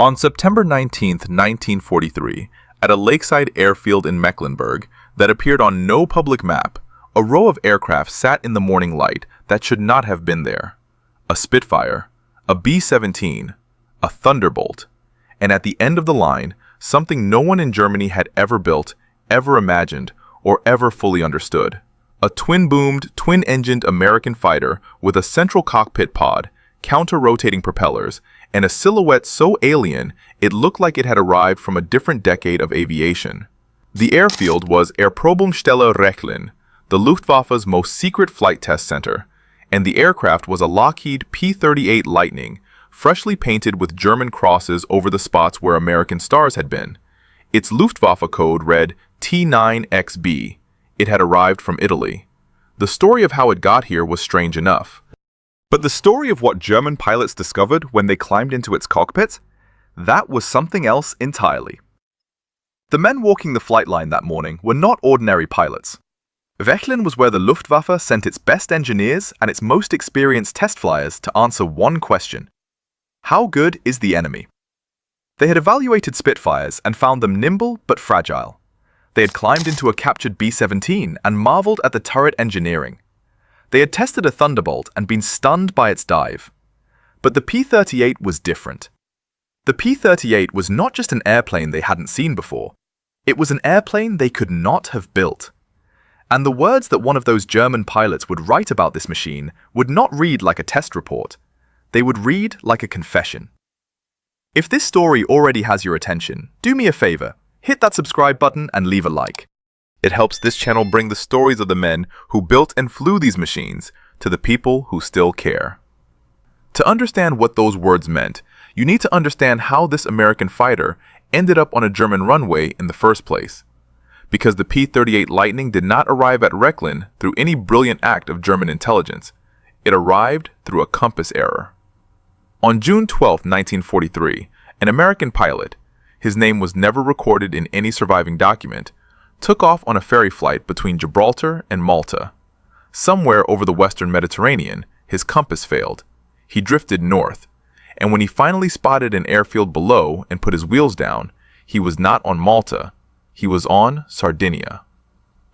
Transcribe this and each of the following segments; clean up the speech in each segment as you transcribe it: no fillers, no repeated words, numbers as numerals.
On September 19, 1943, at a lakeside airfield in Mecklenburg that appeared on no public map, a row of aircraft sat in the morning light that should not have been there. A Spitfire, a B-17, a Thunderbolt, and at the end of the line, something no one in Germany had ever built, ever imagined, or ever fully understood. A twin-boomed, twin-engined American fighter with a central cockpit pod, counter-rotating propellers, and a silhouette so alien it looked like it had arrived from a different decade of aviation. The airfield was Erprobungsstelle Rechlin, the Luftwaffe's most secret flight test center, and the aircraft was a Lockheed P-38 Lightning, freshly painted with German crosses over the spots where American stars had been. Its Luftwaffe code read T9XB. It had arrived from Italy. The story of how it got here was strange enough. But the story of what German pilots discovered when they climbed into its cockpit? That was something else entirely. The men walking the flight line that morning were not ordinary pilots. Rechlin was where the Luftwaffe sent its best engineers and its most experienced test flyers to answer one question. How good is the enemy? They had evaluated Spitfires and found them nimble but fragile. They had climbed into a captured B-17 and marveled at the turret engineering. They had tested a Thunderbolt and been stunned by its dive. But the P-38 was different. The P-38 was not just an airplane they hadn't seen before. It was an airplane they could not have built. And the words that one of those German pilots would write about this machine would not read like a test report. They would read like a confession. If this story already has your attention, do me a favor, hit that subscribe button and leave a like. It helps this channel bring the stories of the men who built and flew these machines to the people who still care. To understand what those words meant, you need to understand how this American fighter ended up on a German runway in the first place. Because the P-38 Lightning did not arrive at Rechlin through any brilliant act of German intelligence. It arrived through a compass error. On June 12, 1943, an American pilot, his name was never recorded in any surviving document, took off on a ferry flight between Gibraltar and Malta. Somewhere over the western Mediterranean, his compass failed. He drifted north, and when he finally spotted an airfield below and put his wheels down, he was not on Malta, he was on Sardinia.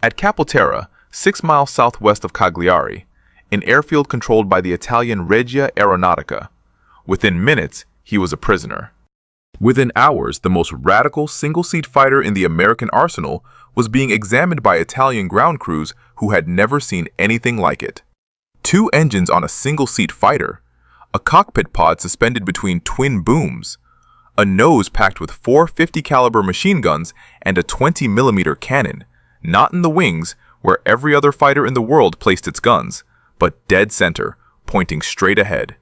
At Capoterra, 6 miles southwest of Cagliari, an airfield controlled by the Italian Regia Aeronautica. Within minutes, he was a prisoner. Within hours, the most radical single-seat fighter in the American arsenal was being examined by Italian ground crews who had never seen anything like it. 2 engines on a single-seat fighter, a cockpit pod suspended between twin booms, a nose packed with 4 50 caliber machine guns and a 20mm cannon, not in the wings where every other fighter in the world placed its guns, but dead center, pointing straight ahead.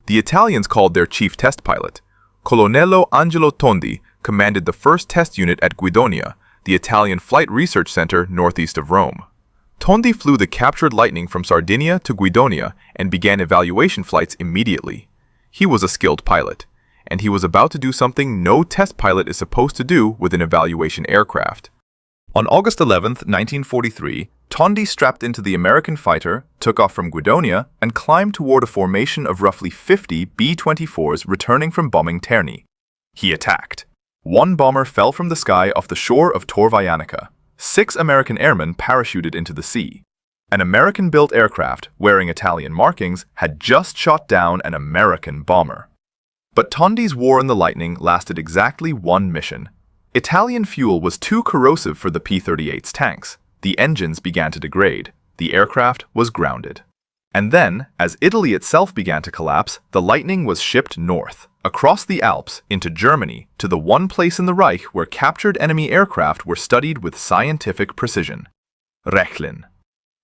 The Italians called their chief test pilot. Colonnello Angelo Tondi commanded the first test unit at Guidonia, the Italian Flight Research Center northeast of Rome. Tondi flew the captured Lightning from Sardinia to Guidonia and began evaluation flights immediately. He was a skilled pilot, and he was about to do something no test pilot is supposed to do with an evaluation aircraft. On August 11, 1943, Tondi strapped into the American fighter, took off from Guidonia, and climbed toward a formation of roughly 50 B-24s returning from bombing Terni. He attacked. 1 bomber fell from the sky off the shore of Tor Vajanica. 6 American airmen parachuted into the sea. An American-built aircraft, wearing Italian markings, had just shot down an American bomber. But Tondi's war in the Lightning lasted exactly 1 mission. Italian fuel was too corrosive for the P-38's tanks. The engines began to degrade. The aircraft was grounded. And then, as Italy itself began to collapse, the Lightning was shipped north, across the Alps, into Germany, to the one place in the Reich where captured enemy aircraft were studied with scientific precision. Rechlin.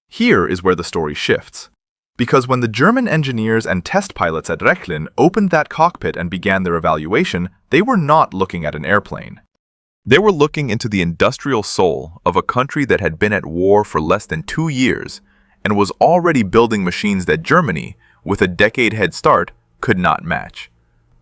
Here is where the story shifts. Because when the German engineers and test pilots at Rechlin opened that cockpit and began their evaluation, they were not looking at an airplane. They were looking into the industrial soul of a country that had been at war for less than 2 years and was already building machines that Germany, with a decade head start, could not match.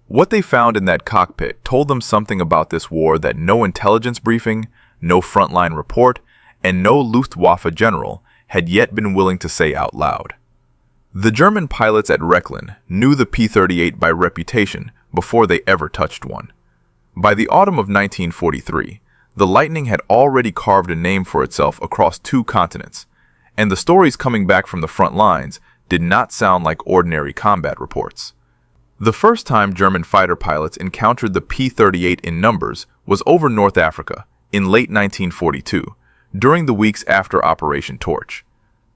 What they found in that cockpit told them something about this war that no intelligence briefing, no frontline report, and no Luftwaffe general had yet been willing to say out loud. The German pilots at Rechlin knew the P-38 by reputation before they ever touched one. By the autumn of 1943, the Lightning had already carved a name for itself across 2 continents, and the stories coming back from the front lines did not sound like ordinary combat reports. The first time German fighter pilots encountered the P-38 in numbers was over North Africa in late 1942, during the weeks after Operation Torch.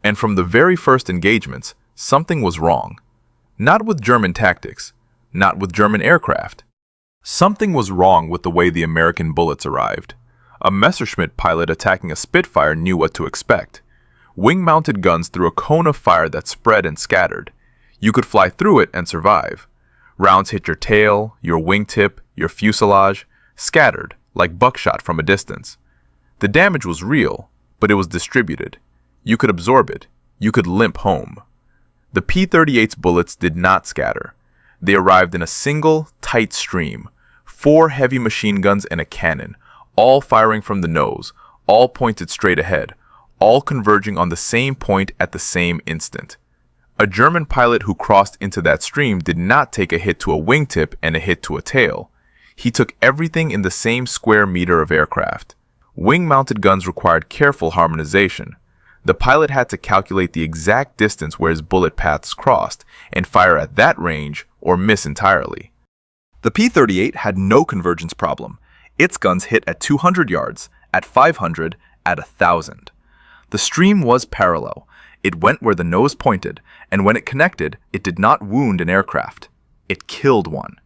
And from the very first engagements, something was wrong. Not with German tactics, not with German aircraft. Something was wrong with the way the American bullets arrived. A Messerschmitt pilot attacking a Spitfire knew what to expect. Wing-mounted guns threw a cone of fire that spread and scattered. You could fly through it and survive. Rounds hit your tail, your wingtip, your fuselage, scattered like buckshot from a distance. The damage was real, but it was distributed. You could absorb it. You could limp home. The P-38's bullets did not scatter. They arrived in a single, tight stream. 4 heavy machine guns and a cannon, all firing from the nose, all pointed straight ahead, all converging on the same point at the same instant. A German pilot who crossed into that stream did not take a hit to a wingtip and a hit to a tail. He took everything in the same square meter of aircraft. Wing-mounted guns required careful harmonization. The pilot had to calculate the exact distance where his bullet paths crossed and fire at that range or miss entirely. The P-38 had no convergence problem. Its guns hit at 200 yards, at 500, at 1,000. The stream was parallel. It went where the nose pointed, and when it connected, it did not wound an aircraft. It killed one.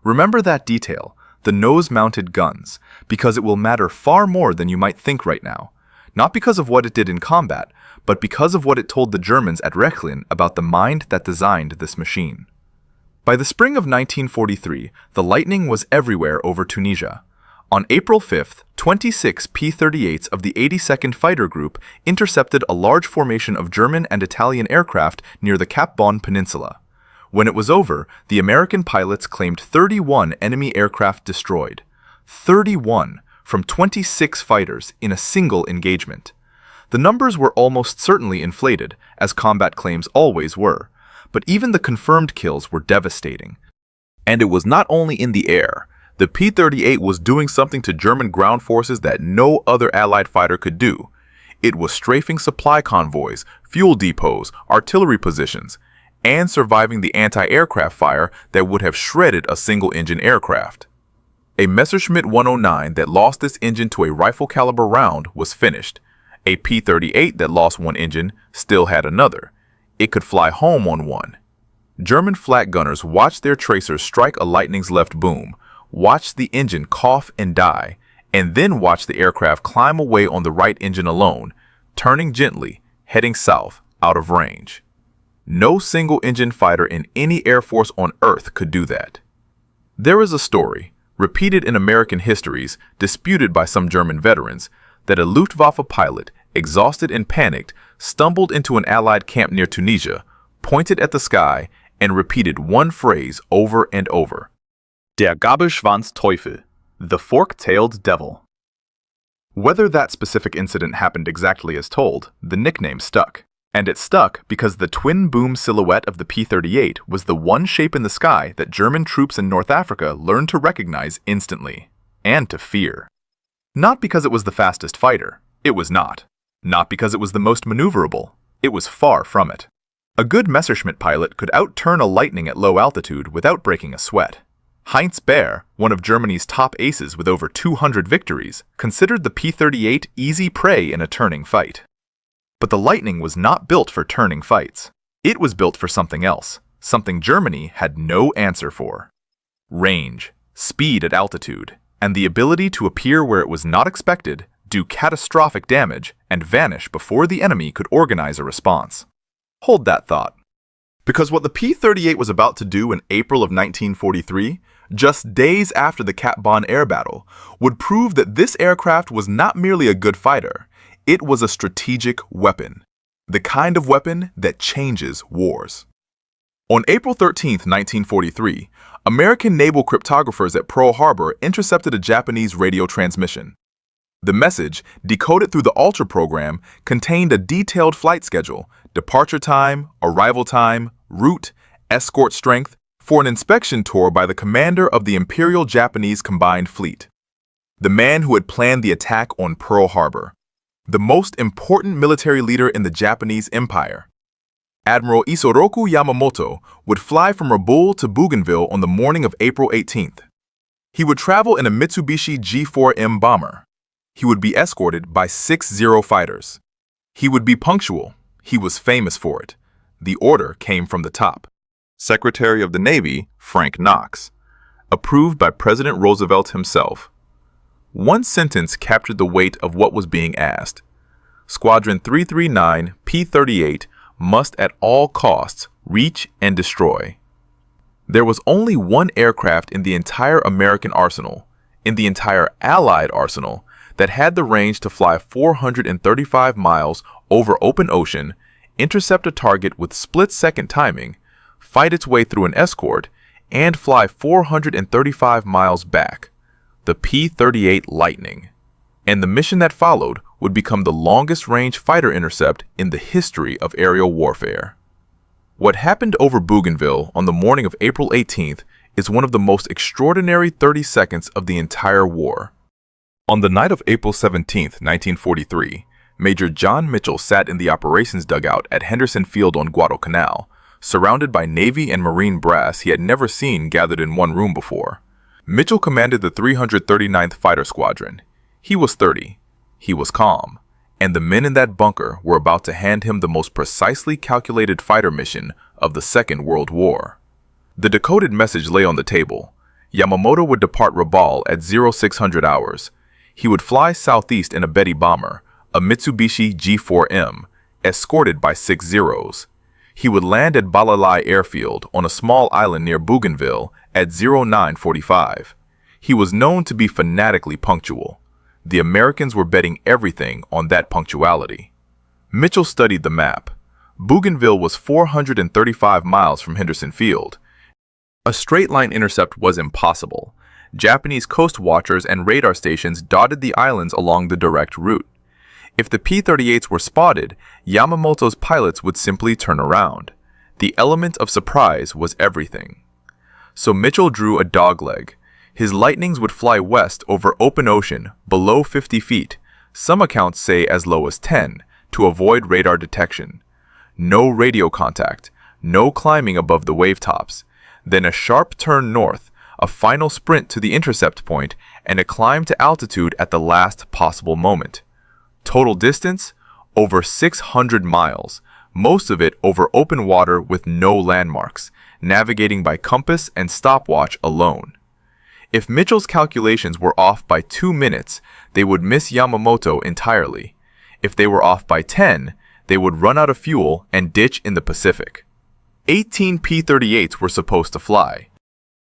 Remember that detail, the nose-mounted guns, because it will matter far more than you might think right now. Not because of what it did in combat, but because of what it told the Germans at Rechlin about the mind that designed this machine. By the spring of 1943, the Lightning was everywhere over Tunisia. On April 5th, 26 P-38s of the 82nd Fighter Group intercepted a large formation of German and Italian aircraft near the Cap Bon Peninsula. When it was over, the American pilots claimed 31 enemy aircraft destroyed. 31 from 26 fighters in a single engagement. The numbers were almost certainly inflated, as combat claims always were, but even the confirmed kills were devastating. And it was not only in the air. The P-38 was doing something to German ground forces that no other Allied fighter could do. It was strafing supply convoys, fuel depots, artillery positions, and surviving the anti-aircraft fire that would have shredded a single-engine aircraft. A Messerschmitt 109 that lost its engine to a rifle-caliber round was finished. A P-38 that lost one engine still had another. It could fly home on one. German flak gunners watched their tracers strike a Lightning's left boom, watched the engine cough and die, and then watched the aircraft climb away on the right engine alone, turning gently, heading south, out of range. No single-engine fighter in any Air Force on Earth could do that. There is a story, repeated in American histories, disputed by some German veterans, that a Luftwaffe pilot, exhausted and panicked, stumbled into an Allied camp near Tunisia, pointed at the sky, and repeated one phrase over and over. Der Gabelschwanz-Teufel, the fork-tailed devil. Whether that specific incident happened exactly as told, the nickname stuck. And it stuck because the twin-boom silhouette of the P-38 was the one shape in the sky that German troops in North Africa learned to recognize instantly, and to fear. Not because it was the fastest fighter. It was not. Not because it was the most maneuverable. It was far from it. A good Messerschmitt pilot could outturn a Lightning at low altitude without breaking a sweat. Heinz Baer, one of Germany's top aces with over 200 victories, considered the P-38 easy prey in a turning fight. But the Lightning was not built for turning fights. It was built for something else, something Germany had no answer for. Range, speed at altitude, and the ability to appear where it was not expected, do catastrophic damage, and vanish before the enemy could organize a response. Hold that thought. Because what the P-38 was about to do in April of 1943, just days after the Cap Bon air battle, would prove that this aircraft was not merely a good fighter. It was a strategic weapon, the kind of weapon that changes wars. On April 13, 1943, American naval cryptographers at Pearl Harbor intercepted a Japanese radio transmission. The message, decoded through the Ultra program, contained a detailed flight schedule, departure time, arrival time, route, escort strength, for an inspection tour by the commander of the Imperial Japanese Combined Fleet, the man who had planned the attack on Pearl Harbor, the most important military leader in the Japanese Empire. Admiral Isoroku Yamamoto would fly from Rabaul to Bougainville on the morning of April 18th. He would travel in a Mitsubishi G4M bomber. He would be escorted by 6 fighters. He would be punctual. He was famous for it. The order came from the top. Secretary of the Navy, Frank Knox. Approved by President Roosevelt himself. One sentence captured the weight of what was being asked. Squadron 339, P-38, must at all costs reach and destroy. There was only one aircraft in the entire American arsenal, in the entire Allied arsenal, that had the range to fly 435 miles over open ocean, intercept a target with split-second timing, fight its way through an escort, and fly 435 miles back, the P-38 Lightning. And the mission that followed would become the longest-range fighter intercept in the history of aerial warfare. What happened over Bougainville on the morning of April 18th is one of the most extraordinary 30 seconds of the entire war. On the night of April 17th, 1943, Major John Mitchell sat in the operations dugout at Henderson Field on Guadalcanal, surrounded by Navy and Marine brass he had never seen gathered in one room before. Mitchell commanded the 339th Fighter Squadron. He was 30. He was calm, and the men in that bunker were about to hand him the most precisely calculated fighter mission of the Second World War. The decoded message lay on the table. Yamamoto would depart Rabaul at 0600 hours. He would fly southeast in a Betty bomber, a Mitsubishi G4M, escorted by 6 Zeros. He would land at Balalai Airfield on a small island near Bougainville at 0945. He was known to be fanatically punctual. The Americans were betting everything on that punctuality. Mitchell studied the map. Bougainville was 435 miles from Henderson Field. A straight-line intercept was impossible. Japanese coast watchers and radar stations dotted the islands along the direct route. If the P-38s were spotted, Yamamoto's pilots would simply turn around. The element of surprise was everything. So Mitchell drew a dogleg. His Lightnings would fly west over open ocean, below 50 feet, some accounts say as low as 10, to avoid radar detection. No radio contact, no climbing above the wave tops. Then a sharp turn north, a final sprint to the intercept point, and a climb to altitude at the last possible moment. Total distance? Over 600 miles, most of it over open water with no landmarks, navigating by compass and stopwatch alone. If Mitchell's calculations were off by 2 minutes, they would miss Yamamoto entirely. If they were off by 10, they would run out of fuel and ditch in the Pacific. 18 P-38s were supposed to fly.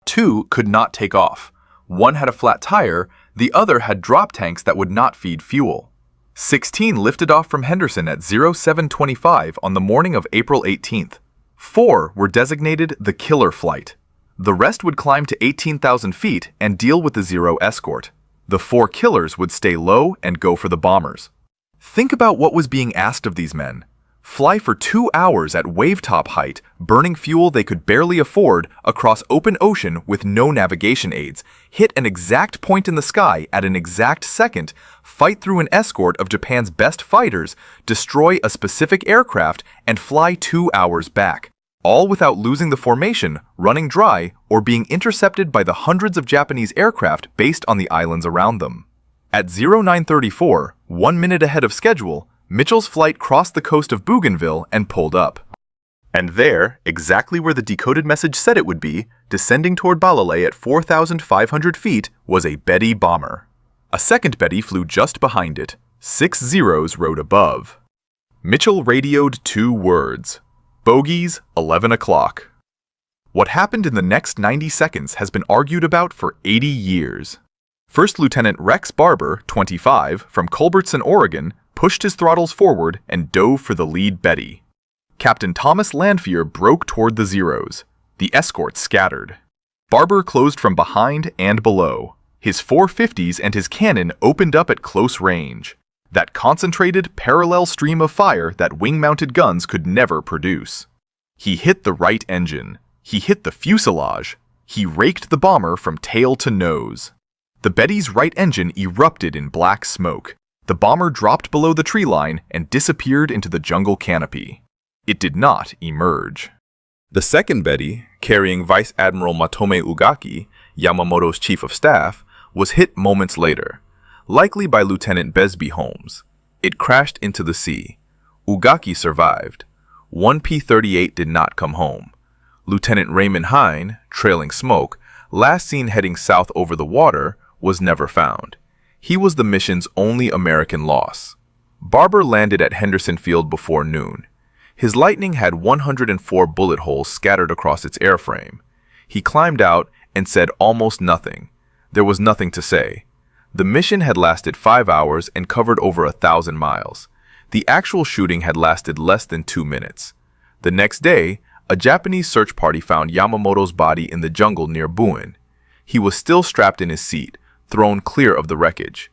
2 could not take off. One had a flat tire, the other had drop tanks that would not feed fuel. 16 lifted off from Henderson at 0725 on the morning of April 18th. 4 were designated the killer flight. The rest would climb to 18,000 feet and deal with the Zero escort. The 4 killers would stay low and go for the bombers. Think about what was being asked of these men. Fly for 2 hours at wave-top height, burning fuel they could barely afford across open ocean with no navigation aids, hit an exact point in the sky at an exact second, fight through an escort of Japan's best fighters, destroy a specific aircraft, and fly 2 hours back. All without losing the formation, running dry, or being intercepted by the hundreds of Japanese aircraft based on the islands around them. At 0934, 1 minute ahead of schedule, Mitchell's flight crossed the coast of Bougainville and pulled up. And there, exactly where the decoded message said it would be, descending toward Balalai at 4,500 feet, was a Betty bomber. A second Betty flew just behind it. 6 Zeros rode above. Mitchell radioed 2 words. Bogies, 11 o'clock. What happened in the next 90 seconds has been argued about for 80 years. First Lieutenant Rex Barber, 25, from Culbertson, Oregon, pushed his throttles forward and dove for the lead Betty. Captain Thomas Lanphier broke toward the Zeros. The escort scattered. Barber closed from behind and below. His 450s and his cannon opened up at close range. That concentrated, parallel stream of fire that wing-mounted guns could never produce. He hit the right engine. He hit the fuselage. He raked the bomber from tail to nose. The Betty's right engine erupted in black smoke. The bomber dropped below the tree line and disappeared into the jungle canopy. It did not emerge. The second Betty, carrying Vice Admiral Matome Ugaki, Yamamoto's chief of staff, was hit moments later, likely by Lieutenant Besby Holmes. It crashed into the sea. Ugaki survived. One P-38 did not come home. Lieutenant Raymond Hine, trailing smoke, last seen heading south over the water, was never found. He was the mission's only American loss. Barber landed at Henderson Field before noon. His Lightning had 104 bullet holes scattered across its airframe. He climbed out and said almost nothing. There was nothing to say. The mission had lasted 5 hours and covered over 1,000 miles. The actual shooting had lasted less than 2 minutes. The next day, a Japanese search party found Yamamoto's body in the jungle near Buin. He was still strapped in his seat, thrown clear of the wreckage.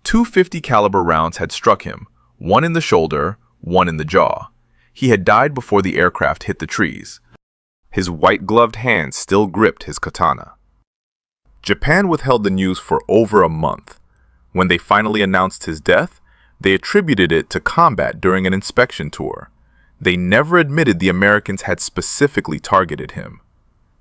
2 .50 caliber rounds had struck him, one in the shoulder, one in the jaw. He had died before the aircraft hit the trees. His white-gloved hands still gripped his katana. Japan withheld the news for over a month. When they finally announced his death, they attributed it to combat during an inspection tour. They never admitted the Americans had specifically targeted him.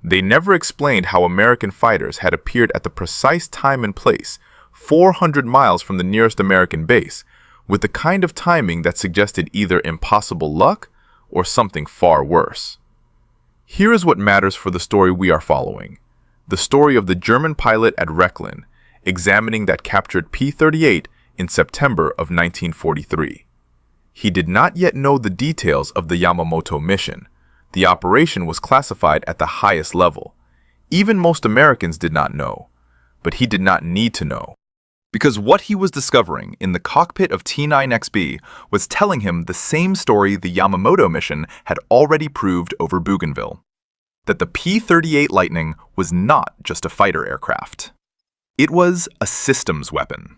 They never explained how American fighters had appeared at the precise time and place, 400 miles from the nearest American base, with the kind of timing that suggested either impossible luck or something far worse. Here is what matters for the story we are following. The story of the German pilot at Rechlin, examining that captured P-38 in September of 1943. He did not yet know the details of the Yamamoto mission. The operation was classified at the highest level. Even most Americans did not know, but he did not need to know. Because what he was discovering in the cockpit of T-9XB was telling him the same story the Yamamoto mission had already proved over Bougainville. That the P-38 Lightning was not just a fighter aircraft. It was a systems weapon.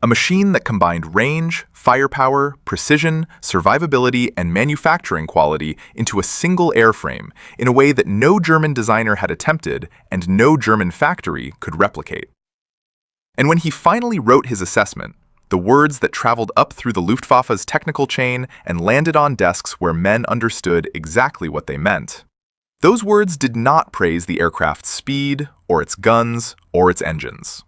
A machine that combined range, firepower, precision, survivability, and manufacturing quality into a single airframe in a way that no German designer had attempted and no German factory could replicate. And when he finally wrote his assessment, the words that traveled up through the Luftwaffe's technical chain and landed on desks where men understood exactly what they meant, those words did not praise the aircraft's speed, or its guns, or its engines.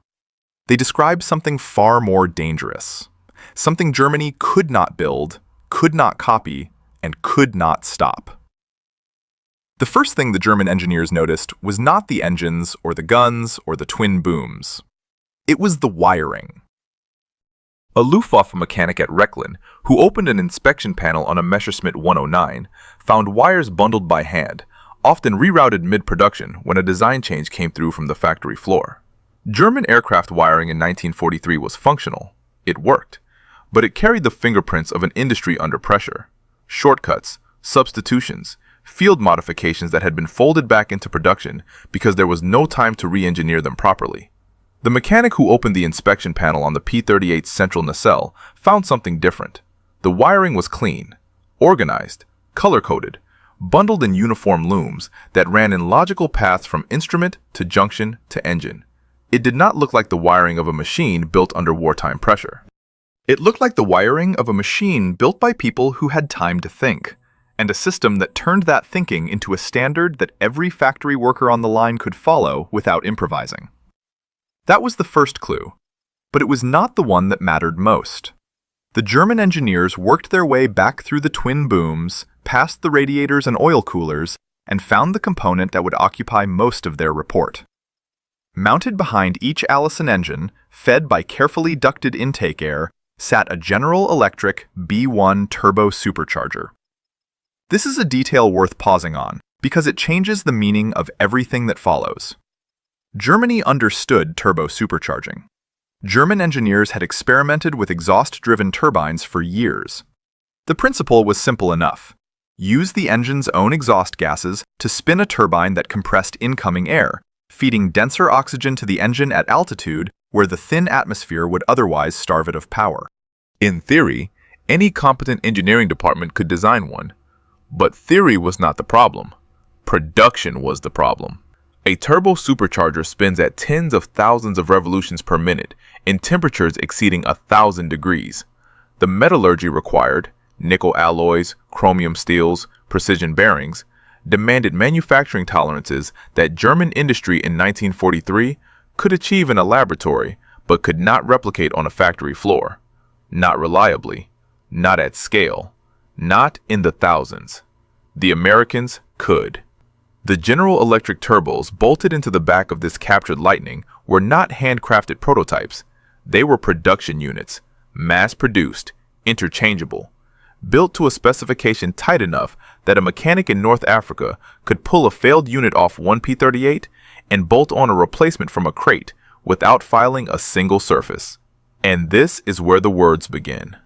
They described something far more dangerous, something Germany could not build, could not copy, and could not stop. The first thing the German engineers noticed was not the engines, or the guns, or the twin booms. It was the wiring. A Luftwaffe mechanic at Rechlin, who opened an inspection panel on a Messerschmitt 109, found wires bundled by hand, often rerouted mid-production when a design change came through from the factory floor. German aircraft wiring in 1943 was functional. It worked. But it carried the fingerprints of an industry under pressure. Shortcuts, substitutions, field modifications that had been folded back into production because there was no time to re-engineer them properly. The mechanic who opened the inspection panel on the P-38's central nacelle found something different. The wiring was clean, organized, color-coded, bundled in uniform looms that ran in logical paths from instrument to junction to engine. It did not look like the wiring of a machine built under wartime pressure. It looked like the wiring of a machine built by people who had time to think, and a system that turned that thinking into a standard that every factory worker on the line could follow without improvising. That was the first clue, but it was not the one that mattered most. The German engineers worked their way back through the twin booms, past the radiators and oil coolers, and found the component that would occupy most of their report. Mounted behind each Allison engine, fed by carefully ducted intake air, sat a General Electric B1 turbo supercharger. This is a detail worth pausing on, because it changes the meaning of everything that follows. Germany understood turbo supercharging. German engineers had experimented with exhaust-driven turbines for years. The principle was simple enough. Use the engine's own exhaust gases to spin a turbine that compressed incoming air, feeding denser oxygen to the engine at altitude where the thin atmosphere would otherwise starve it of power. In theory, any competent engineering department could design one. But theory was not the problem. Production was the problem. A turbo supercharger spins at tens of thousands of revolutions per minute in temperatures exceeding 1,000 degrees. The metallurgy required, nickel alloys, chromium steels, precision bearings, demanded manufacturing tolerances that German industry in 1943 could achieve in a laboratory but could not replicate on a factory floor. Not reliably, not at scale, not in the thousands. The Americans could. The General Electric turbos bolted into the back of this captured Lightning were not handcrafted prototypes. They were production units, mass-produced, interchangeable, built to a specification tight enough that a mechanic in North Africa could pull a failed unit off one P-38 and bolt on a replacement from a crate without filing a single surface. And this is where the words begin.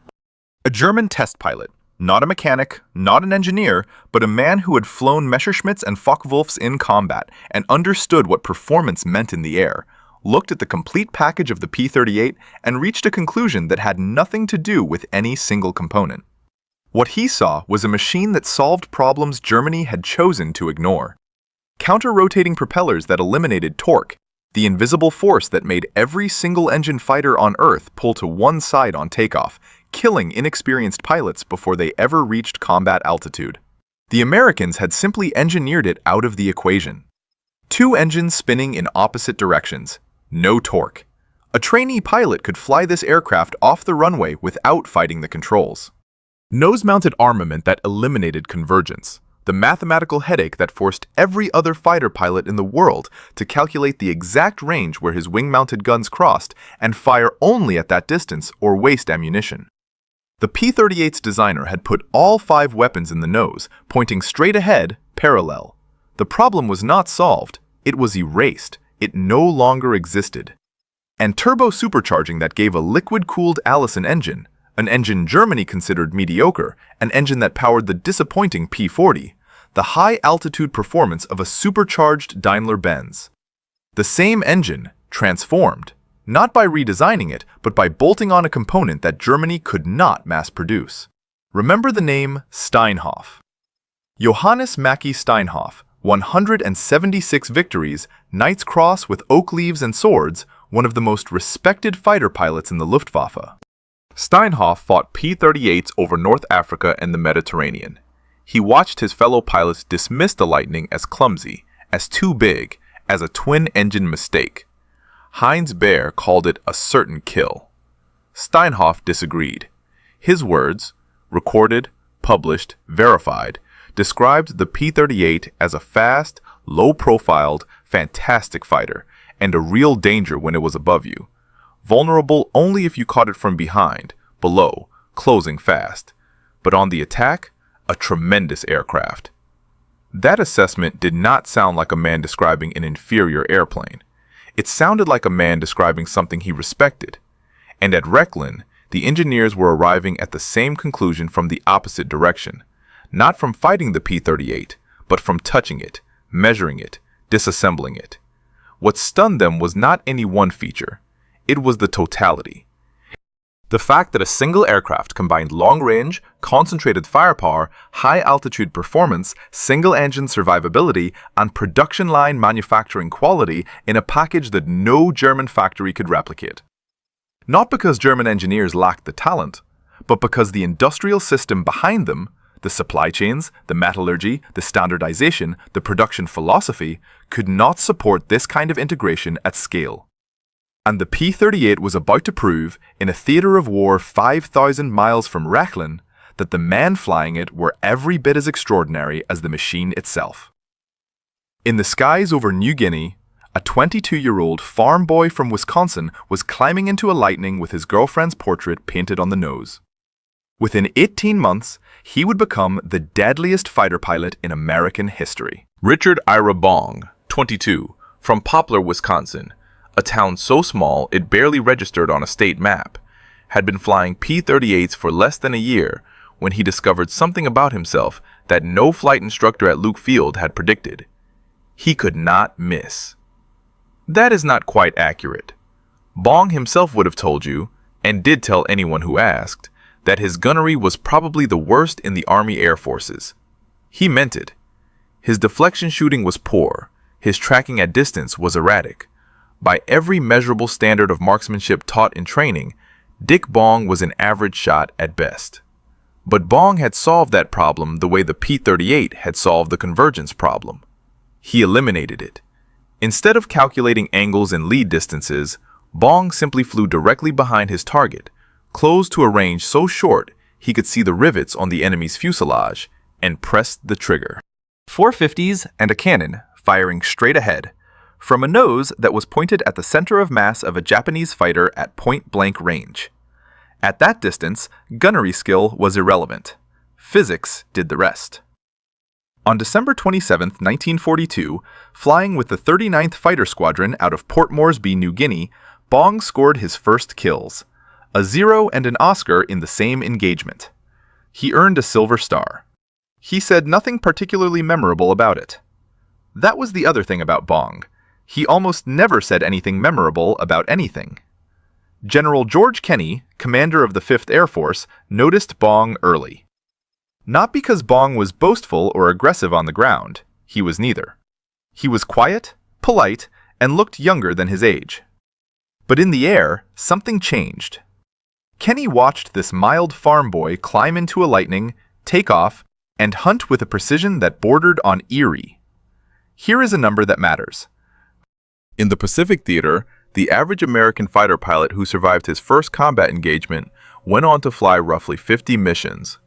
A German test pilot, not a mechanic, not an engineer, but a man who had flown Messerschmitts and Focke-Wulfs in combat and understood what performance meant in the air, looked at the complete package of the P-38 and reached a conclusion that had nothing to do with any single component. What he saw was a machine that solved problems Germany had chosen to ignore. Counter-rotating propellers that eliminated torque, the invisible force that made every single engine fighter on Earth pull to one side on takeoff, killing inexperienced pilots before they ever reached combat altitude. The Americans had simply engineered it out of the equation. Two engines spinning in opposite directions. No torque. A trainee pilot could fly this aircraft off the runway without fighting the controls. Nose-mounted armament that eliminated convergence. The mathematical headache that forced every other fighter pilot in the world to calculate the exact range where his wing-mounted guns crossed and fire only at that distance or waste ammunition. The P-38's designer had put all 5 weapons in the nose, pointing straight ahead, parallel. The problem was not solved. It was erased. It no longer existed. And turbo supercharging that gave a liquid-cooled Allison engine, an engine Germany considered mediocre, an engine that powered the disappointing P-40, the high-altitude performance of a supercharged Daimler-Benz. The same engine, transformed, not by redesigning it, but by bolting on a component that Germany could not mass-produce. Remember the name Steinhoff. Johannes Mackie Steinhoff, 176 victories, Knight's Cross with oak leaves and swords, one of the most respected fighter pilots in the Luftwaffe. Steinhoff fought P-38s over North Africa and the Mediterranean. He watched his fellow pilots dismiss the Lightning as clumsy, as too big, as a twin-engine mistake. Heinz Baer called it a certain kill. Steinhoff disagreed. His words, recorded, published, verified, described the P-38 as a fast, low-profiled, fantastic fighter, and a real danger when it was above you. Vulnerable only if you caught it from behind, below, closing fast. But on the attack, a tremendous aircraft. That assessment did not sound like a man describing an inferior airplane. It sounded like a man describing something he respected. And at Rechlin, the engineers were arriving at the same conclusion from the opposite direction. Not from fighting the P-38, but from touching it, measuring it, disassembling it. What stunned them was not any one feature. It was the totality. The fact that a single aircraft combined long-range, concentrated firepower, high-altitude performance, single-engine survivability, and production-line manufacturing quality in a package that no German factory could replicate. Not because German engineers lacked the talent, but because the industrial system behind them, the supply chains, the metallurgy, the standardization, the production philosophy, could not support this kind of integration at scale. And the P-38 was about to prove, in a theater of war 5,000 miles from Rechlin, that the men flying it were every bit as extraordinary as the machine itself. In the skies over New Guinea, a 22-year-old farm boy from Wisconsin was climbing into a Lightning with his girlfriend's portrait painted on the nose. Within 18 months, he would become the deadliest fighter pilot in American history. Richard Ira Bong, 22, from Poplar, Wisconsin, a town so small it barely registered on a state map, had been flying P-38s for less than a year when he discovered something about himself that no flight instructor at Luke Field had predicted. He could not miss. That is not quite accurate. Bong himself would have told you, and did tell anyone who asked, that his gunnery was probably the worst in the Army Air Forces. He meant it. His deflection shooting was poor. His tracking at distance was erratic. By every measurable standard of marksmanship taught in training, Dick Bong was an average shot at best. But Bong had solved that problem the way the P-38 had solved the convergence problem. He eliminated it. Instead of calculating angles and lead distances, Bong simply flew directly behind his target, close to a range so short he could see the rivets on the enemy's fuselage, and pressed the trigger. 450s and a cannon firing straight ahead, from a nose that was pointed at the center of mass of a Japanese fighter at point-blank range. At that distance, gunnery skill was irrelevant. Physics did the rest. On December 27, 1942, flying with the 39th Fighter Squadron out of Port Moresby, New Guinea, Bong scored his first kills, a 0 and an Oscar in the same engagement. He earned a Silver Star. He said nothing particularly memorable about it. That was the other thing about Bong. He almost never said anything memorable about anything. General George Kenney, commander of the 5th Air Force, noticed Bong early. Not because Bong was boastful or aggressive on the ground. He was neither. He was quiet, polite, and looked younger than his age. But in the air, something changed. Kenney watched this mild farm boy climb into a Lightning, take off, and hunt with a precision that bordered on eerie. Here is a number that matters. In the Pacific Theater, the average American fighter pilot who survived his first combat engagement went on to fly roughly 50 missions.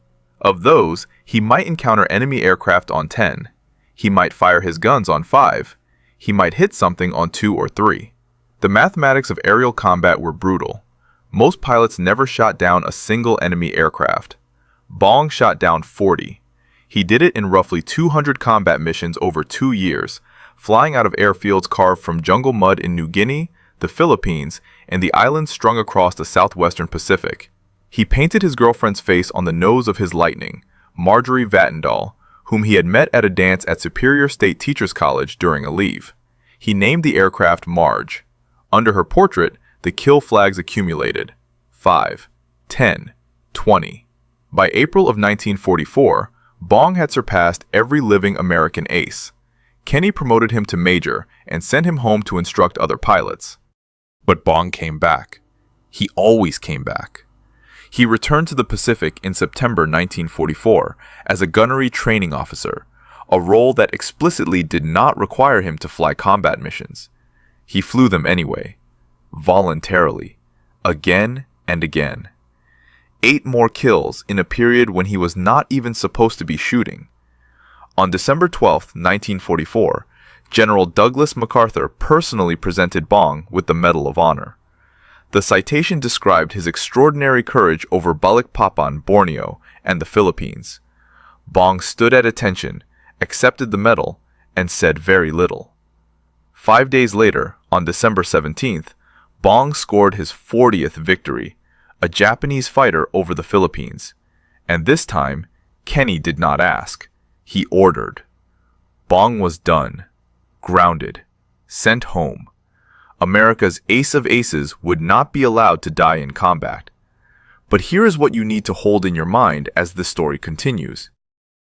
Of those, he might encounter enemy aircraft on 10. He might fire his guns on 5. He might hit something on 2 or 3. The mathematics of aerial combat were brutal. Most pilots never shot down a single enemy aircraft. Bong shot down 40. He did it in roughly 200 combat missions over 2 years, flying out of airfields carved from jungle mud in New Guinea, the Philippines, and the islands strung across the southwestern Pacific. He painted his girlfriend's face on the nose of his Lightning, Marjorie Vattendahl, whom he had met at a dance at Superior State Teachers College during a leave. He named the aircraft Marge. Under her portrait, the kill flags accumulated: 5, 10, 20. By April of 1944, Bong had surpassed every living American ace. Kenney promoted him to major and sent him home to instruct other pilots. But Bong came back. He always came back. He returned to the Pacific in September 1944 as a gunnery training officer, a role that explicitly did not require him to fly combat missions. He flew them anyway, voluntarily, again and again. 8 more kills in a period when he was not even supposed to be shooting. On December 12, 1944, General Douglas MacArthur personally presented Bong with the Medal of Honor. The citation described his extraordinary courage over Balikpapan, Borneo, and the Philippines. Bong stood at attention, accepted the medal, and said very little. 5 days later, on December 17th, Bong scored his 40th victory, a Japanese fighter over the Philippines. And this time, Kenney did not ask. He ordered. Bong was done, grounded, sent home. America's ace of aces would not be allowed to die in combat. But here is what you need to hold in your mind as the story continues.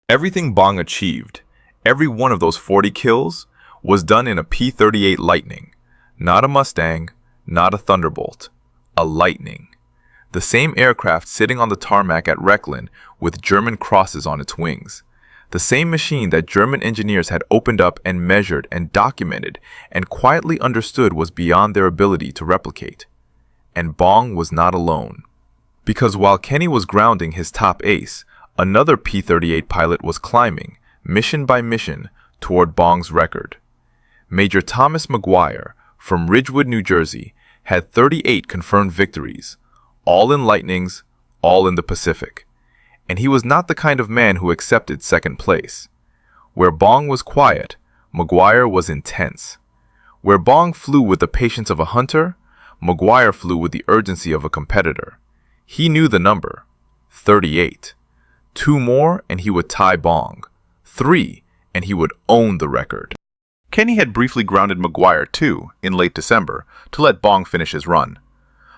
Everything Bong achieved, every one of those 40 kills, was done in a P-38 Lightning. Not a Mustang, not a Thunderbolt, a Lightning. The same aircraft sitting on the tarmac at Rechlin with German crosses on its wings. The same machine that German engineers had opened up and measured and documented and quietly understood was beyond their ability to replicate. And Bong was not alone. Because while Kenney was grounding his top ace, another P-38 pilot was climbing, mission by mission, toward Bong's record. Major Thomas McGuire, from Ridgewood, New Jersey, had 38 confirmed victories, all in Lightnings, all in the Pacific. And he was not the kind of man who accepted second place. Where Bong was quiet, McGuire was intense. Where Bong flew with the patience of a hunter, McGuire flew with the urgency of a competitor. He knew the number: 38. 2 more and he would tie Bong. 3 and he would own the record. Kenney had briefly grounded McGuire too, in late December, to let Bong finish his run.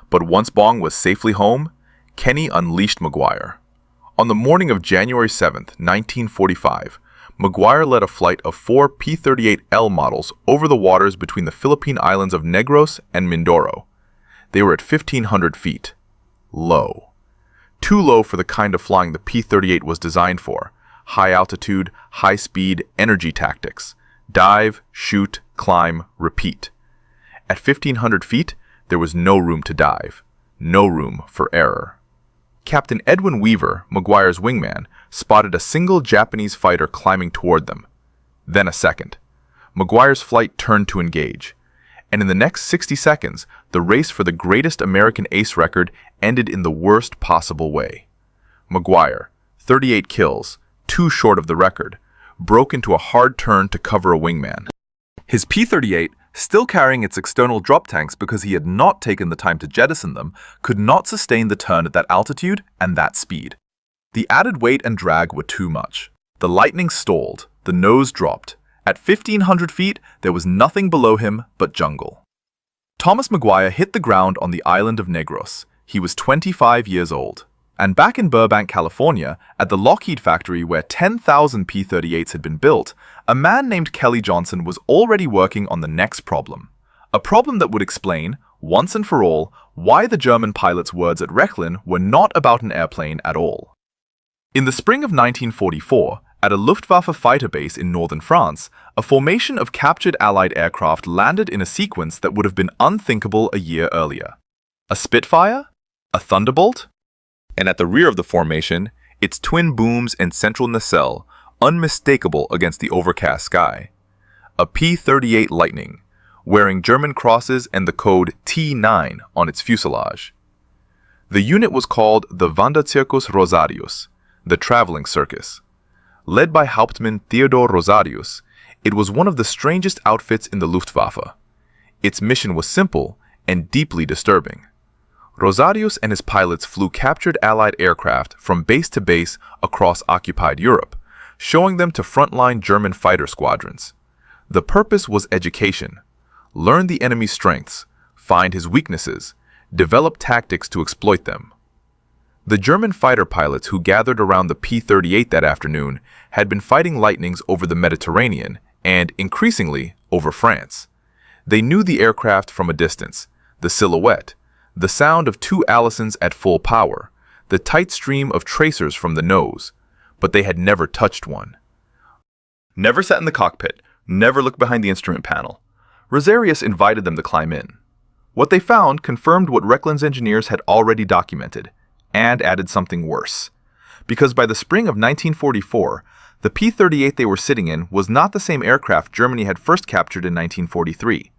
But once Bong was safely home, Kenney unleashed McGuire. On the morning of January 7, 1945, McGuire led a flight of 4 P-38L models over the waters between the Philippine islands of Negros and Mindoro. They were at 1,500 feet. Low. Too low for the kind of flying the P-38 was designed for. High altitude, high speed, energy tactics. Dive, shoot, climb, repeat. At 1,500 feet, there was no room to dive. No room for error. Captain Edwin Weaver, McGuire's wingman, spotted a single Japanese fighter climbing toward them. Then a second. McGuire's flight turned to engage. And in the next 60 seconds, the race for the greatest American ace record ended in the worst possible way. McGuire, 38 kills, too short of the record, broke into a hard turn to cover a wingman. His P-38, still carrying its external drop tanks because he had not taken the time to jettison them, could not sustain the turn at that altitude and that speed. The added weight and drag were too much. The lightning stalled, the nose dropped. At 1,500 feet, there was nothing below him but jungle. Thomas McGuire hit the ground on the island of Negros. He was 25 years old. And back in Burbank, California, at the Lockheed factory where 10,000 P-38s had been built, a man named Kelly Johnson was already working on the next problem. A problem that would explain, once and for all, why the German pilot's words at Rechlin were not about an airplane at all. In the spring of 1944, at a Luftwaffe fighter base in northern France, a formation of captured Allied aircraft landed in a sequence that would have been unthinkable a year earlier. A Spitfire? A Thunderbolt? And at the rear of the formation, its twin booms and central nacelle, unmistakable against the overcast sky. A P-38 Lightning, wearing German crosses and the code T9 on its fuselage. The unit was called the Wanderzirkus Rosarius, the traveling circus. Led by Hauptmann Theodor Rosarius, it was one of the strangest outfits in the Luftwaffe. Its mission was simple and deeply disturbing. Rosarius and his pilots flew captured Allied aircraft from base to base across occupied Europe, showing them to frontline German fighter squadrons. The purpose was education. Learn the enemy's strengths, find his weaknesses, develop tactics to exploit them. The German fighter pilots who gathered around the P-38 that afternoon had been fighting Lightnings over the Mediterranean and, increasingly, over France. They knew the aircraft from a distance, the silhouette, the sound of two Allisons at full power, the tight stream of tracers from the nose, but they had never touched one. Never sat in the cockpit, never looked behind the instrument panel. Rosarius invited them to climb in. What they found confirmed what Rechlin's engineers had already documented, and added something worse. Because by the spring of 1944, the P-38 they were sitting in was not the same aircraft Germany had first captured in 1943.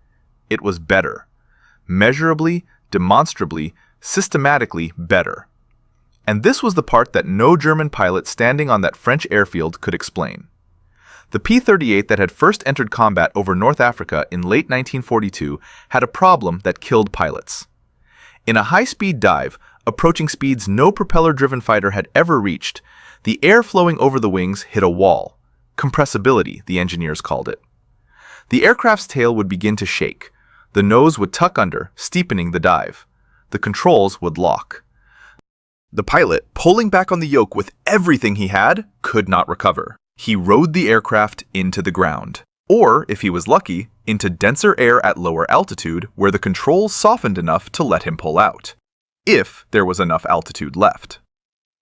It was better. Measurably, demonstrably, systematically better. And this was the part that no German pilot standing on that French airfield could explain. The P-38 that had first entered combat over North Africa in late 1942 had a problem that killed pilots. In a high-speed dive, approaching speeds no propeller-driven fighter had ever reached, the air flowing over the wings hit a wall. Compressibility, the engineers called it. The aircraft's tail would begin to shake. The nose would tuck under, steepening the dive. The controls would lock. The pilot, pulling back on the yoke with everything he had, could not recover. He rode the aircraft into the ground. Or, if he was lucky, into denser air at lower altitude where the controls softened enough to let him pull out. If there was enough altitude left.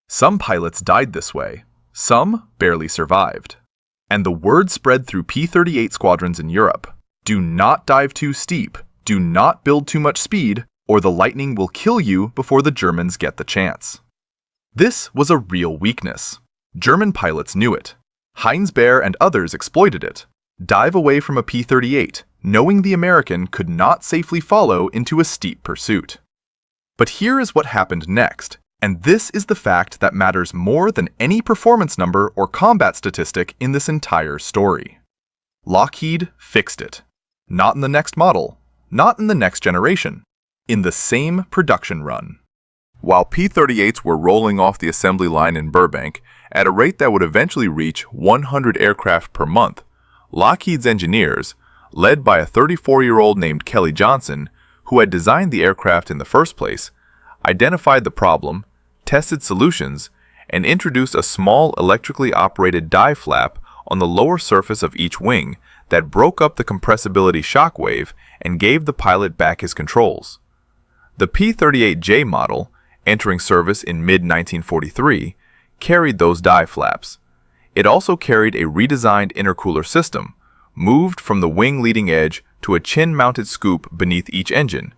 Some pilots died this way. Some barely survived. And the word spread through P-38 squadrons in Europe. Do not dive too steep, do not build too much speed, or the Lightning will kill you before the Germans get the chance. This was a real weakness. German pilots knew it. Heinz Baer and others exploited it. Dive away from a P-38, knowing the American could not safely follow into a steep pursuit. But here is what happened next, and this is the fact that matters more than any performance number or combat statistic in this entire story. Lockheed fixed it. Not in the next model, not in the next generation, in the same production run. While P-38s were rolling off the assembly line in Burbank at a rate that would eventually reach 100 aircraft per month, Lockheed's engineers, led by a 34-year-old named Kelly Johnson, who had designed the aircraft in the first place, identified the problem, tested solutions, and introduced a small electrically operated dive flap on the lower surface of each wing that broke up the compressibility shock wave and gave the pilot back his controls. The P-38J model, entering service in mid-1943, carried those dive flaps. It also carried a redesigned intercooler system, moved from the wing leading edge to a chin-mounted scoop beneath each engine,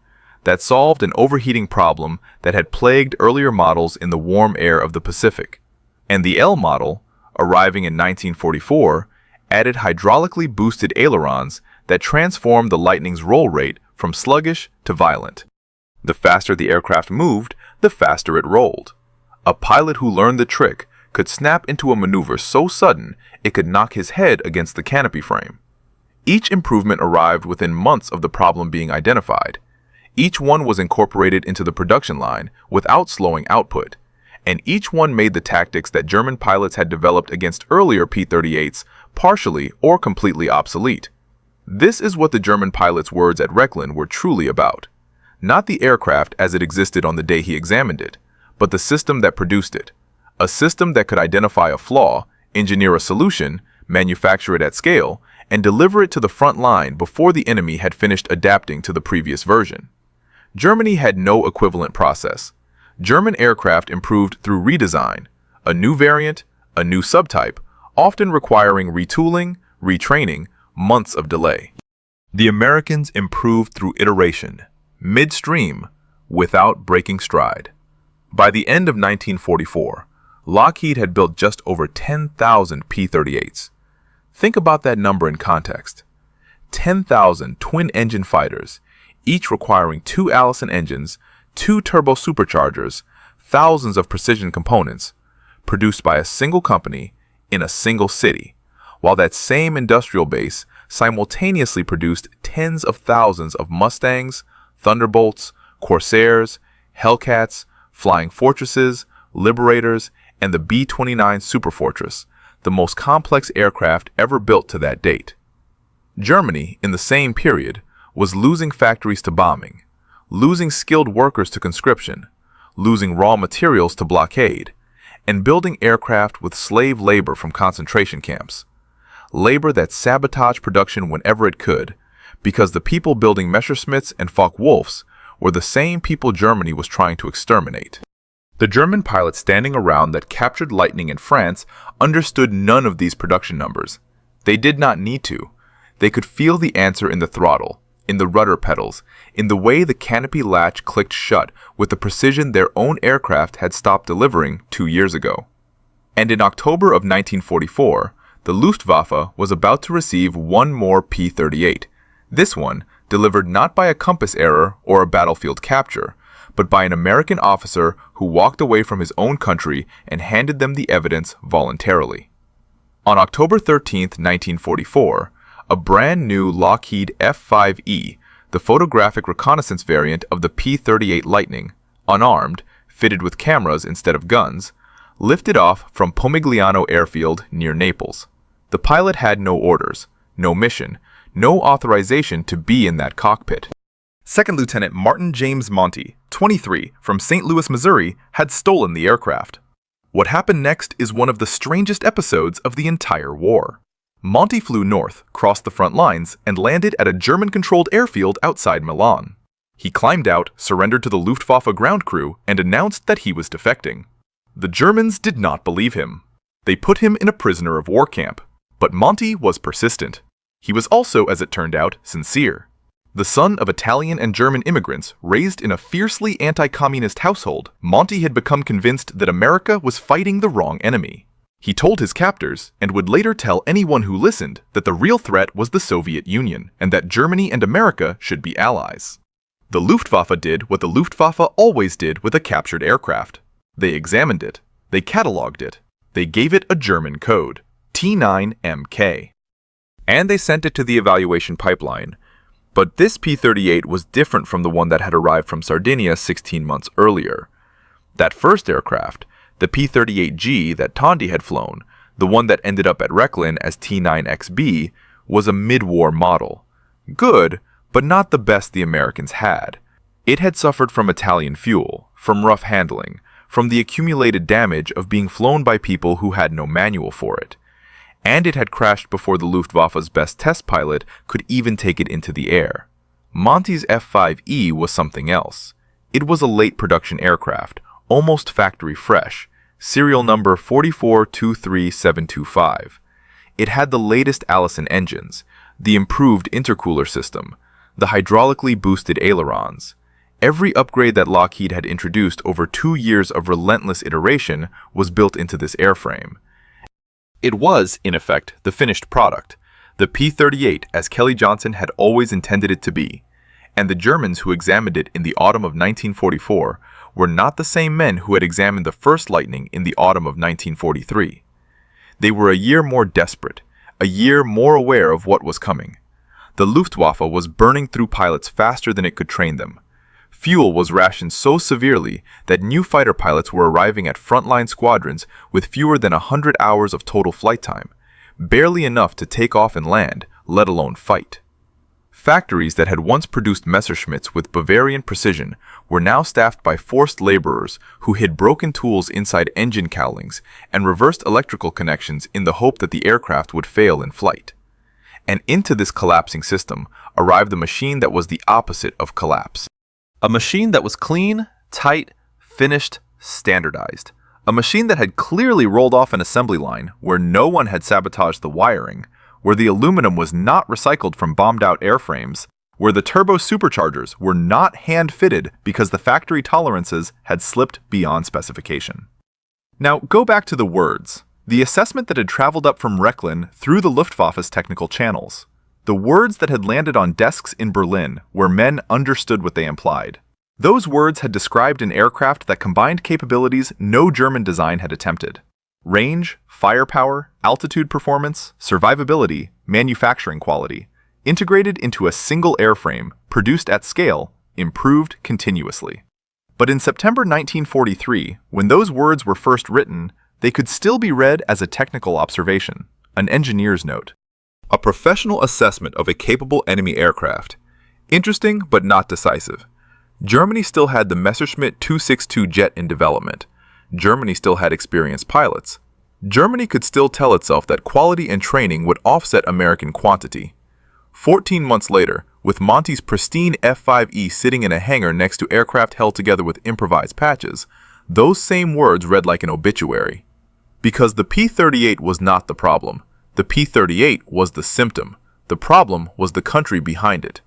that solved an overheating problem that had plagued earlier models in the warm air of the Pacific. And the L model, arriving in 1944, added hydraulically boosted ailerons that transformed the Lightning's roll rate from sluggish to violent. The faster the aircraft moved, the faster it rolled. A pilot who learned the trick could snap into a maneuver so sudden it could knock his head against the canopy frame. Each improvement arrived within months of the problem being identified. Each one was incorporated into the production line without slowing output, and each one made the tactics that German pilots had developed against earlier P-38s partially or completely obsolete. This is what the German pilot's words at Rechlin were truly about. Not the aircraft as it existed on the day he examined it, but the system that produced it. A system that could identify a flaw, engineer a solution, manufacture it at scale, and deliver it to the front line before the enemy had finished adapting to the previous version. Germany had no equivalent process. German aircraft improved through redesign, a new variant, a new subtype, often requiring retooling, retraining, months of delay. The Americans improved through iteration, midstream, without breaking stride. By the end of 1944, Lockheed had built just over 10,000 P-38s. Think about that number in context. 10,000 twin-engine fighters, each requiring 2 Allison engines, 2 turbo superchargers, thousands of precision components, produced by a single company in a single city, while that same industrial base simultaneously produced tens of thousands of Mustangs, Thunderbolts, Corsairs, Hellcats, Flying Fortresses, Liberators, and the B-29 Superfortress, the most complex aircraft ever built to that date. Germany, in the same period, was losing factories to bombing, losing skilled workers to conscription, losing raw materials to blockade, and building aircraft with slave labor from concentration camps. Labor that sabotaged production whenever it could, because the people building Messerschmitts and Focke-Wulfs were the same people Germany was trying to exterminate. The German pilots standing around that captured Lightning in France understood none of these production numbers. They did not need to. They could feel the answer in the throttle, in the rudder pedals, in the way the canopy latch clicked shut with the precision their own aircraft had stopped delivering 2 years ago. And in October of 1944, the Luftwaffe was about to receive one more P-38. This one delivered not by a compass error or a battlefield capture, but by an American officer who walked away from his own country and handed them the evidence voluntarily. On October 13, 1944, a brand new Lockheed F-5E, the photographic reconnaissance variant of the P-38 Lightning, unarmed, fitted with cameras instead of guns, lifted off from Pomigliano Airfield near Naples. The pilot had no orders, no mission, no authorization to be in that cockpit. Second Lieutenant Martin James Monty, 23, from St. Louis, Missouri, had stolen the aircraft. What happened next is one of the strangest episodes of the entire war. Monty flew north, crossed the front lines, and landed at a German-controlled airfield outside Milan. He climbed out, surrendered to the Luftwaffe ground crew, and announced that he was defecting. The Germans did not believe him. They put him in a prisoner of war camp. But Monty was persistent. He was also, as it turned out, sincere. The son of Italian and German immigrants raised in a fiercely anti-communist household, Monty had become convinced that America was fighting the wrong enemy. He told his captors, and would later tell anyone who listened, that the real threat was the Soviet Union, and that Germany and America should be allies. The Luftwaffe did what the Luftwaffe always did with a captured aircraft. They examined it. They cataloged it. They gave it a German code, T9MK. And they sent it to the evaluation pipeline. But this P-38 was different from the one that had arrived from Sardinia 16 months earlier. That first aircraft, the P-38G that Tondi had flown, the one that ended up at Rechlin as T9XB, was a mid-war model. Good, but not the best the Americans had. It had suffered from Italian fuel, from rough handling, from the accumulated damage of being flown by people who had no manual for it. and it had crashed before the Luftwaffe's best test pilot could even take it into the air. Monty's F-5E was something else. It was a late production aircraft, almost factory fresh, serial number 4423725. It had the latest Allison engines, the improved intercooler system, the hydraulically boosted ailerons. Every upgrade that Lockheed had introduced over 2 years of relentless iteration was built into this airframe. It was, in effect, the finished product, the P-38 as Kelly Johnson had always intended it to be, and the Germans who examined it in the autumn of 1944 were not the same men who had examined the first Lightning in the autumn of 1943. They were a year more desperate, a year more aware of what was coming. The Luftwaffe was burning through pilots faster than it could train them. Fuel was rationed so severely that new fighter pilots were arriving at frontline squadrons with fewer than 100 hours of total flight time, barely enough to take off and land, let alone fight. Factories that had once produced Messerschmitts with Bavarian precision were now staffed by forced laborers who hid broken tools inside engine cowlings and reversed electrical connections in the hope that the aircraft would fail in flight. And into this collapsing system arrived the machine that was the opposite of collapse. A machine that was clean, tight, finished, standardized. A machine that had clearly rolled off an assembly line where no one had sabotaged the wiring, where the aluminum was not recycled from bombed-out airframes, where the turbo superchargers were not hand-fitted because the factory tolerances had slipped beyond specification. Now, go back to the words, the assessment that had traveled up from Rechlin through the Luftwaffe's technical channels. The words that had landed on desks in Berlin where men understood what they implied. Those words had described an aircraft that combined capabilities no German design had attempted. Range, firepower, altitude performance, survivability, manufacturing quality, integrated into a single airframe, produced at scale, improved continuously. But in September 1943, when those words were first written, they could still be read as a technical observation, an engineer's note. A professional assessment of a capable enemy aircraft. Interesting, but not decisive. Germany still had the Messerschmitt 262 jet in development. Germany still had experienced pilots. Germany could still tell itself that quality and training would offset American quantity. 14 months later, with Monty's pristine F-5E sitting in a hangar next to aircraft held together with improvised patches, those same words read like an obituary. Because the P-38 was not the problem. The P-38 was the symptom. The problem was the country behind it.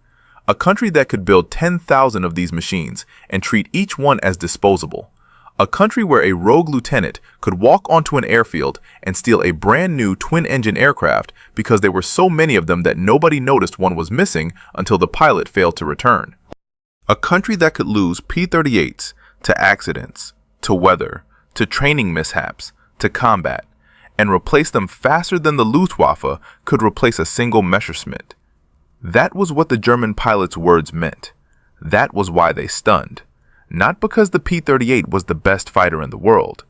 A country that could build 10,000 of these machines and treat each one as disposable. A country where a rogue lieutenant could walk onto an airfield and steal a brand new twin-engine aircraft because there were so many of them that nobody noticed one was missing until the pilot failed to return. A country that could lose P-38s to accidents, to weather, to training mishaps, to combat, and replace them faster than the Luftwaffe could replace a single Messerschmitt. That was what the German pilots' words meant. That was why they stunned. Not because the P-38 was the best fighter in the world.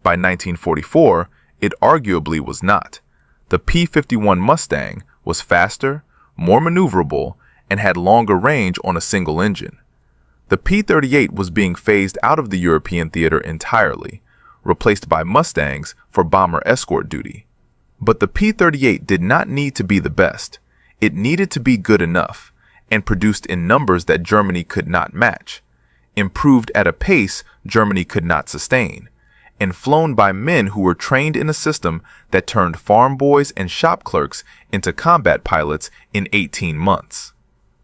By 1944, it arguably was not. The P-51 Mustang was faster, more maneuverable, and had longer range on a single engine. The P-38 was being phased out of the European theater entirely, replaced by Mustangs for bomber escort duty. But the P-38 did not need to be the best. It needed to be good enough, and produced in numbers that Germany could not match, improved at a pace Germany could not sustain, and flown by men who were trained in a system that turned farm boys and shop clerks into combat pilots in 18 months.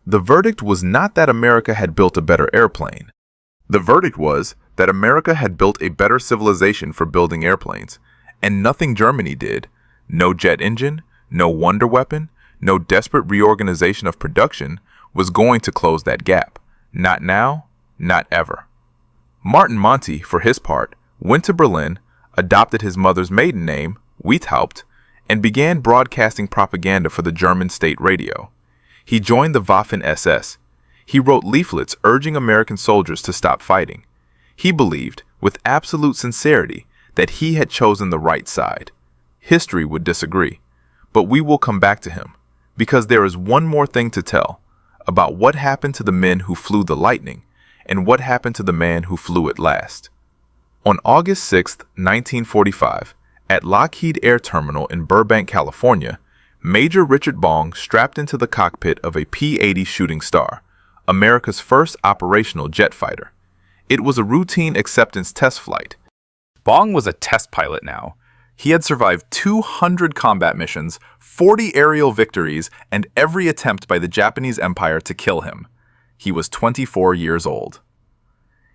The verdict was not that America had built a better airplane. The verdict was that America had built a better civilization for building airplanes, and nothing Germany did, no jet engine, no wonder weapon, no desperate reorganization of production, was going to close that gap. Not now, not ever. Martin Monty, for his part, went to Berlin, adopted his mother's maiden name, Weithaupt, and began broadcasting propaganda for the German state radio. He joined the Waffen-SS. He wrote leaflets urging American soldiers to stop fighting. He believed, with absolute sincerity, that he had chosen the right side. History would disagree, but we will come back to him, because there is one more thing to tell about what happened to the men who flew the Lightning and what happened to the man who flew it last. On August 6, 1945, At Lockheed Air Terminal in Burbank, California, Major Richard Bong strapped into the cockpit of a P-80 Shooting Star, America's first operational jet fighter. It was a routine acceptance test flight. Bong was a test pilot now. He had survived 200 combat missions, 40 aerial victories, and every attempt by the Japanese Empire to kill him. He was 24 years old.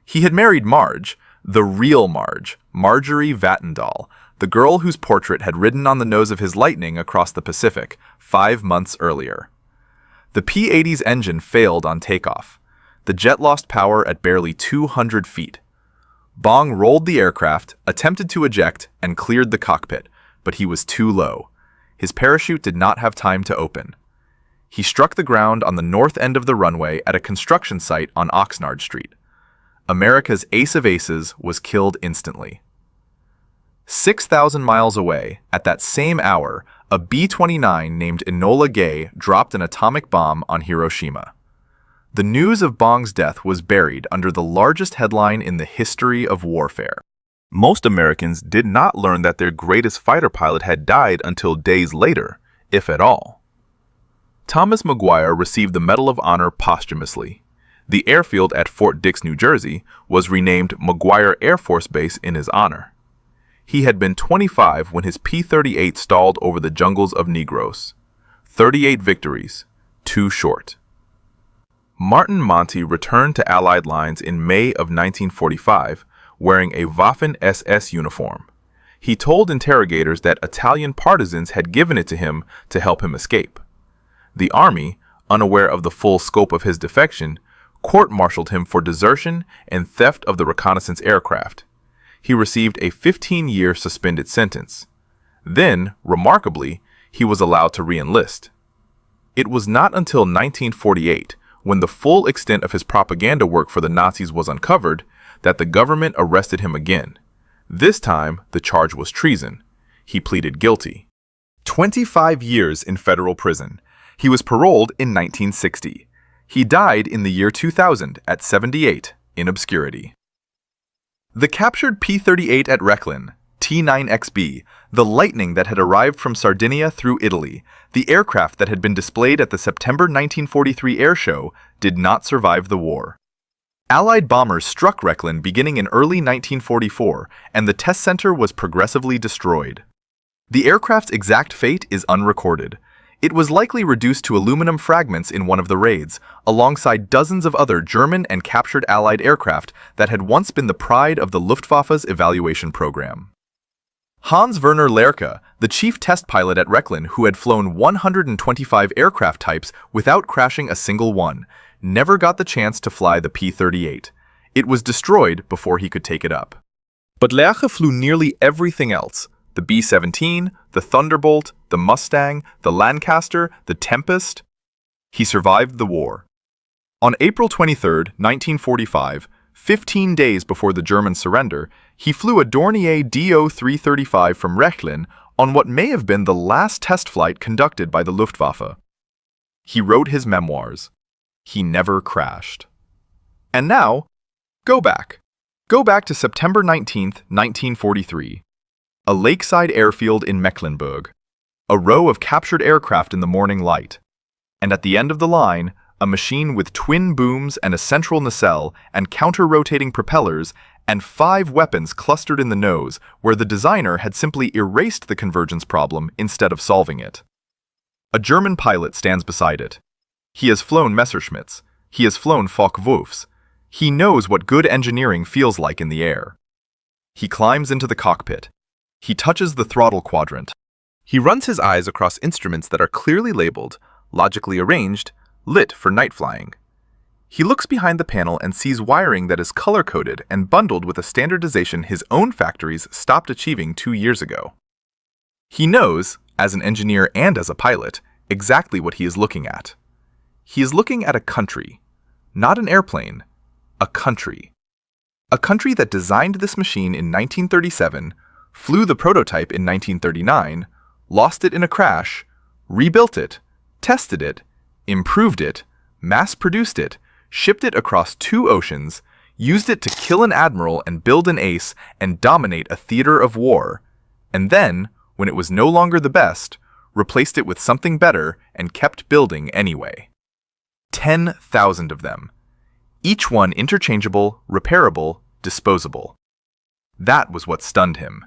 He had married Marge, the real Marge, Marjorie Vattendahl, the girl whose portrait had ridden on the nose of his Lightning across the Pacific 5 months earlier. The P-80's engine failed on takeoff. The jet lost power at barely 200 feet. Bong rolled the aircraft, attempted to eject, and cleared the cockpit, but he was too low. His parachute did not have time to open. He struck the ground on the north end of the runway at a construction site on Oxnard Street. America's ace of aces was killed instantly. 6,000 miles away, at that same hour, a B-29 named Enola Gay dropped an atomic bomb on Hiroshima. The news of Bong's death was buried under the largest headline in the history of warfare. Most Americans did not learn that their greatest fighter pilot had died until days later, if at all. Thomas McGuire received the Medal of Honor posthumously. The airfield at Fort Dix, New Jersey, was renamed McGuire Air Force Base in his honor. He had been 25 when his P-38 stalled over the jungles of Negros. 38 victories, too short. Martin Monty returned to Allied lines in May of 1945, wearing a Waffen-SS uniform. He told interrogators that Italian partisans had given it to him to help him escape. The Army, unaware of the full scope of his defection, court-martialed him for desertion and theft of the reconnaissance aircraft. He received a 15-year suspended sentence. Then, remarkably, he was allowed to re-enlist. It was not until 1948, when the full extent of his propaganda work for the Nazis was uncovered, that the government arrested him again. This time, the charge was treason. He pleaded guilty. 25 years in federal prison. He was paroled in 1960. He died in the year 2000 at 78, in obscurity. The captured P-38 at Rechlin, T-9XB, the Lightning that had arrived from Sardinia through Italy, the aircraft that had been displayed at the September 1943 air show, did not survive the war. Allied bombers struck Rechlin beginning in early 1944, and the test center was progressively destroyed. The aircraft's exact fate is unrecorded. It was likely reduced to aluminum fragments in one of the raids, alongside dozens of other German and captured Allied aircraft that had once been the pride of the Luftwaffe's evaluation program. Hans Werner Lerche, the chief test pilot at Rechlin who had flown 125 aircraft types without crashing a single one, never got the chance to fly the P-38. It was destroyed before he could take it up. But Lerche flew nearly everything else: the B-17, the Thunderbolt, the Mustang, the Lancaster, the Tempest. He survived the war. On April 23, 1945, 15 days before the German surrender, he flew a Dornier Do-335 from Rechlin on what may have been the last test flight conducted by the Luftwaffe. He wrote his memoirs. He never crashed. And now, go back. Go back to September 19, 1943. A lakeside airfield in Mecklenburg. A row of captured aircraft in the morning light. And at the end of the line, a machine with twin booms and a central nacelle and counter-rotating propellers and 5 weapons clustered in the nose, where the designer had simply erased the convergence problem instead of solving it. A German pilot stands beside it. He has flown Messerschmitts. He has flown Focke-Wulfs. He knows what good engineering feels like in the air. He climbs into the cockpit. He touches the throttle quadrant. He runs his eyes across instruments that are clearly labeled, logically arranged, lit for night flying. He looks behind the panel and sees wiring that is color-coded and bundled with a standardization his own factories stopped achieving 2 years ago. He knows, as an engineer and as a pilot, exactly what he is looking at. He is looking at a country, not an airplane, a country. A country that designed this machine in 1937, flew the prototype in 1939, lost it in a crash, rebuilt it, tested it, improved it, mass-produced it, shipped it across 2 oceans, used it to kill an admiral and build an ace and dominate a theater of war, And then, when it was no longer the best, replaced it with something better and kept building anyway. 10,000 of them. Each one interchangeable, repairable, disposable. That was what stunned him.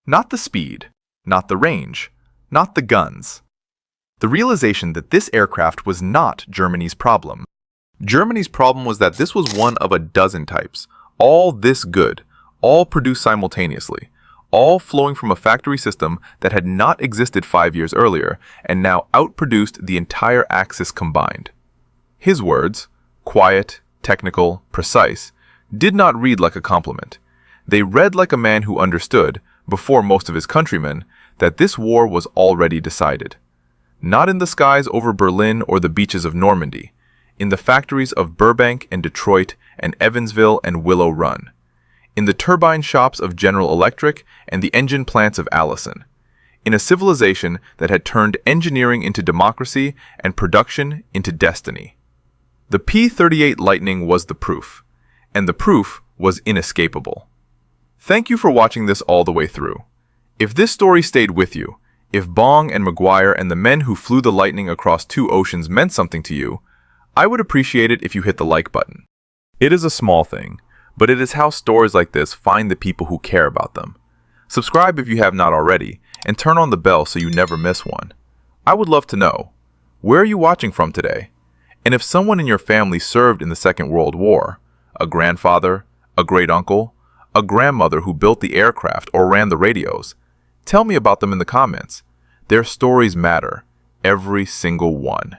Not the speed, not the range, not the guns. The realization that this aircraft was not Germany's problem. Germany's problem was that this was one of a dozen types, all this good, all produced simultaneously, all flowing from a factory system that had not existed 5 years earlier and now outproduced the entire Axis combined. His words, quiet, technical, precise, did not read like a compliment. They read like a man who understood, before most of his countrymen, that this war was already decided. Not in the skies over Berlin or the beaches of Normandy, in the factories of Burbank and Detroit and Evansville and Willow Run, in the turbine shops of General Electric and the engine plants of Allison, in a civilization that had turned engineering into democracy and production into destiny. The P-38 Lightning was the proof, and the proof was inescapable. Thank you for watching this all the way through. If this story stayed with you, if Bong and McGuire and the men who flew the Lightning across 2 oceans meant something to you, I would appreciate it if you hit the like button. It is a small thing, but it is how stories like this find the people who care about them. Subscribe if you have not already, and turn on the bell so you never miss one. I would love to know, where are you watching from today? And if someone in your family served in the Second World War, a grandfather, a great-uncle, a grandmother who built the aircraft or ran the radios, tell me about them in the comments. Their stories matter, every single one.